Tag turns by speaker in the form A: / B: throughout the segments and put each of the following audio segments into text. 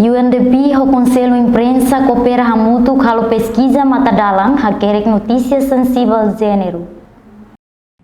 A: UNDP, o Conselho Imprensa coopera mútuo com pesquisa matadalang hakerek notícias sensível gênero.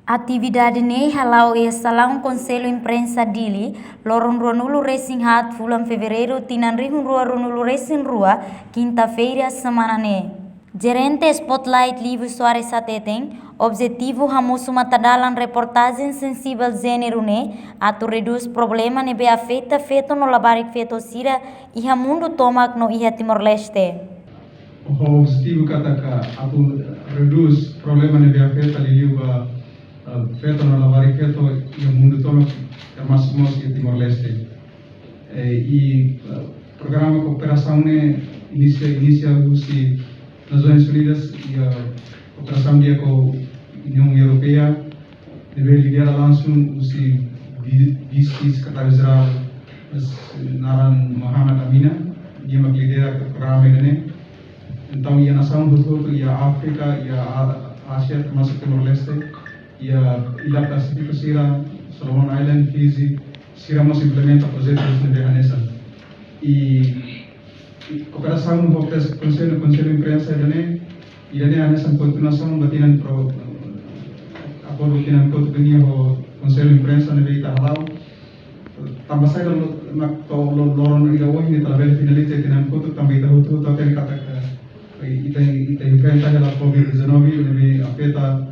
A: Atividade ne halau e salão Conselho Imprensa dili lorun ronulu racing hat fulan fevereiro tinan rihun rua ronulu racing rua quinta-feira semana ne. Gerente Spotlight Livre Soares Sateteng, objetivo hamusu matadalang reportagem sensível gênero ne, atu reduz problema ne be afeta feto no labarik feto sira iha mundo tomak no iha Timor-Leste.
B: O objetivo kata atu reduz problema ne be afeta liliu ba feto no labarik feto iha mundo tomak termasuk nós iha Timor-Leste. E programa cooperação ne inicia usi Nações Unidas e a cooperação dia com a União Europeia deve liderar langsung usi vice secretário-geral Naran Muhammad Amina dia lidera programa ini. Então ia nação betul ia Afrika ia Asia termasuk Timor-Leste ia Ilha Pasifik sira Solomon Island Fiji sira mas implementa projetos de Hanesa e cooperação no Conselho Imprensa idane anasan continuação batinan pro acordo batinan ko tenia o Conselho Imprensa ne beita halau tambah saya nak to loron ilawo ni talabel finalite tinan ko to tambah tahu to tel kata ita imprensa ela COVID-19 ne be afeta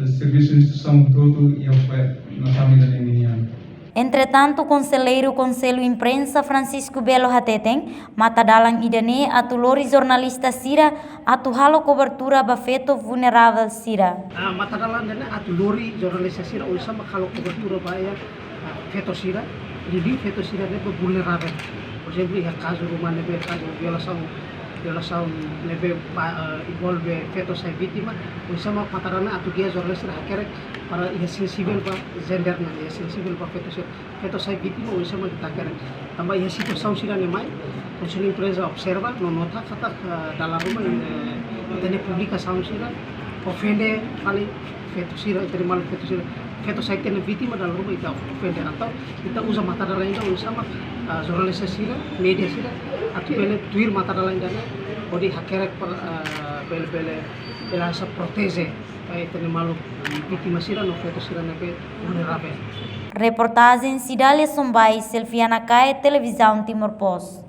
B: serviço instituição todo e na família da minha.
A: Entretanto, o Conselho Imprensa Francisco Belo Hateteng, matadalang idane atu lori jornalista sira atu halo cobertura bafeto vulnerável sira.
C: Matadalang dana atu lori jornalista sira o sama halo cobertura baya feto sira, jadi feto sira ne vulnerável. Por exemplo, ia caso rumah nebe caso violação nebe envolve feto sai vítima, o sama matadalanga atu dia jornalista hakerek para ia sensível para gender na ia sensível para feto sai vítima o sama ditaker tambah ia situação sira ne mai Conselho Imprensa observa no nota kata dalam rumah ini publicação sira ofende kali feto sira terima feto sai kena vítima dalam rumah itu ofende atau kita usa matadalang itu sama jurnalista sira media sira atau bele tuir matadalang dana odi hakerek bele asa protege malu vítima sira no feto sira nebe vulnerável.
A: Reportagem Cidália Sombai, Selfiana Cae, Televisão Timor Post.